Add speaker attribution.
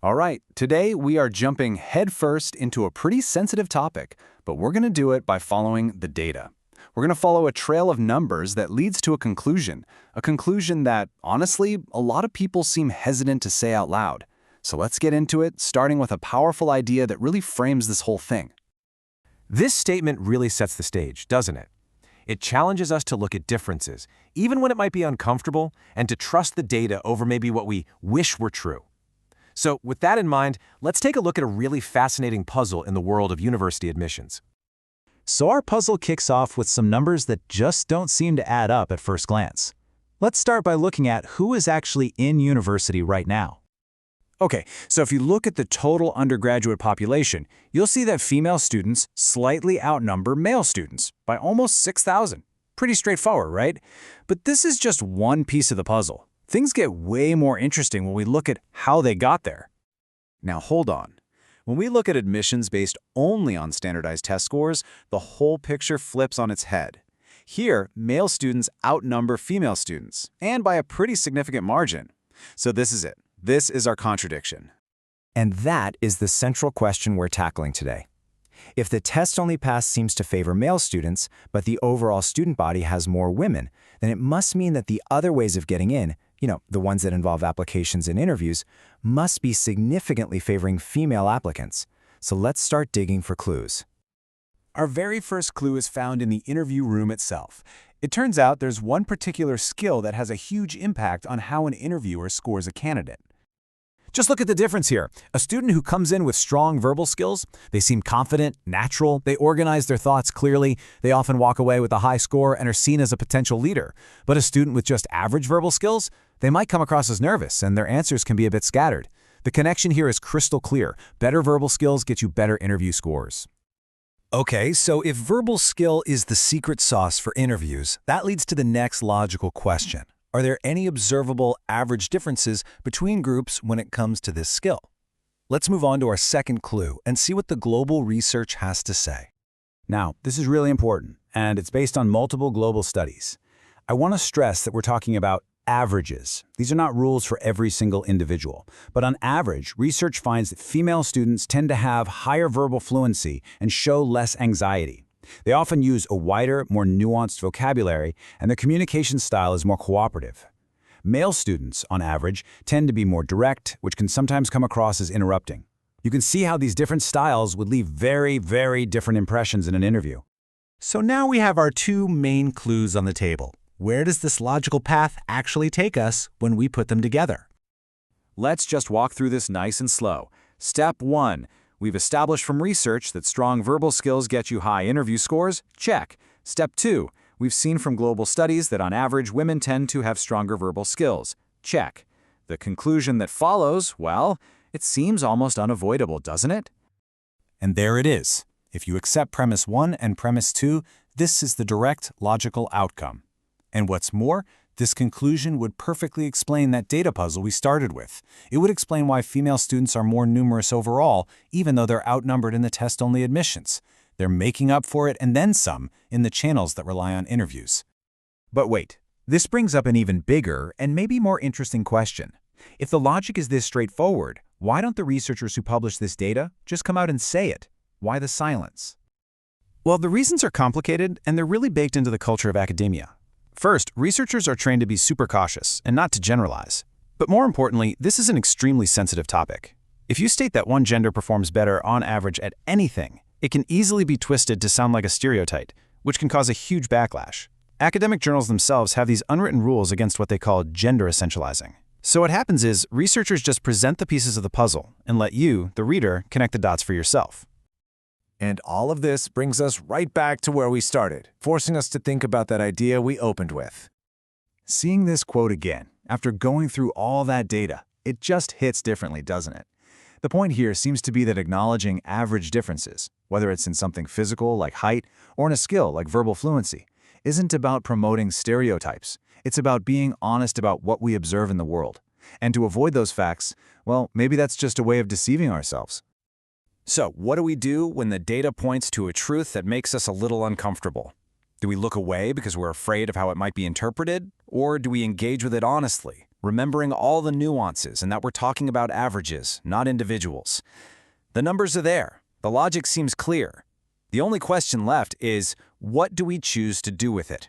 Speaker 1: All right, today we are jumping headfirst into a pretty sensitive topic, but we're going to do it by following the data. We're going to follow a trail of numbers that leads to a conclusion that, honestly, a lot of people seem hesitant to say out loud. So let's get into it, starting with a powerful idea that really frames this whole thing.
Speaker 2: This statement really sets the stage, doesn't it? It challenges us to look at differences, even when it might be uncomfortable, and to trust the data over maybe what we wish were true. So with that in mind, let's take a look at a really fascinating puzzle in the world of university admissions.
Speaker 3: So our puzzle kicks off with some numbers that just don't seem to add up at first glance. Let's start by looking at who is actually in university right now.
Speaker 1: Okay, so if you look at the total undergraduate population, you'll see that female students slightly outnumber male students by almost 6,000. Pretty straightforward, right? But this is just one piece of the puzzle. Things get way more interesting when we look at how they got there. Now hold on. When we look at admissions based only on standardized test scores, the whole picture flips on its head. Here, male students outnumber female students, and by a pretty significant margin. So this is it. This is our contradiction.
Speaker 4: And that is the central question we're tackling today. If the test-only pass seems to favor male students, but the overall student body has more women, then it must mean that the other ways of getting in, the ones that involve applications and interviews, must be significantly favoring female applicants. So let's start digging for clues.
Speaker 1: Our very first clue is found in the interview room itself. It turns out there's one particular skill that has a huge impact on how an interviewer scores a candidate.
Speaker 3: Just look at the difference here. A student who comes in with strong verbal skills, they seem confident, natural, they organize their thoughts clearly, they often walk away with a high score and are seen as a potential leader. But a student with just average verbal skills, they might come across as nervous and their answers can be a bit scattered. The connection here is crystal clear. Better verbal skills get you better interview scores.
Speaker 5: Okay, so if verbal skill is the secret sauce for interviews, that leads to the next logical question. Are there any observable average differences between groups when it comes to this skill? Let's move on to our second clue and see what the global research has to say.
Speaker 3: Now, this is really important, and it's based on multiple global studies. I want to stress that we're talking about averages. These are not rules for every single individual. But on average, research finds that female students tend to have higher verbal fluency and show less anxiety. They often use a wider, more nuanced vocabulary, and their communication style is more cooperative. Male students, on average, tend to be more direct, which can sometimes come across as interrupting. You can see how these different styles would leave very, very different impressions in an interview.
Speaker 6: So now we have our two main clues on the table. Where does this logical path actually take us when we put them together?
Speaker 1: Let's just walk through this nice and slow. Step 1. We've established from research that strong verbal skills get you high interview scores. Check. Step 2. We've seen from global studies that on average women tend to have stronger verbal skills. Check. The conclusion that follows, well, it seems almost unavoidable, doesn't it?
Speaker 3: And there it is. If you accept premise 1 and premise 2, this is the direct, logical outcome. And what's more, this conclusion would perfectly explain that data puzzle we started with. It would explain why female students are more numerous overall, even though they're outnumbered in the test-only admissions. They're making up for it and then some in the channels that rely on interviews.
Speaker 7: But wait, this brings up an even bigger and maybe more interesting question. If the logic is this straightforward, why don't the researchers who publish this data just come out and say it? Why the silence?
Speaker 3: Well, the reasons are complicated, and they're really baked into the culture of academia. First, researchers are trained to be super cautious and not to generalize. But more importantly, this is an extremely sensitive topic. If you state that one gender performs better on average at anything, it can easily be twisted to sound like a stereotype, which can cause a huge backlash. Academic journals themselves have these unwritten rules against what they call gender essentializing. So what happens is, researchers just present the pieces of the puzzle and let you, the reader, connect the dots for yourself.
Speaker 1: And all of this brings us right back to where we started, forcing us to think about that idea we opened with. Seeing this quote again, after going through all that data, it just hits differently, doesn't it? The point here seems to be that acknowledging average differences, whether it's in something physical like height or in a skill like verbal fluency, isn't about promoting stereotypes. It's about being honest about what we observe in the world. And to avoid those facts, well, maybe that's just a way of deceiving ourselves. So, what do we do when the data points to a truth that makes us a little uncomfortable? Do we look away because we're afraid of how it might be interpreted? Or do we engage with it honestly,
Speaker 2: remembering all the nuances and that we're talking about averages, not individuals. The numbers are there. The logic seems clear. The only question left is, what do we choose to do with it?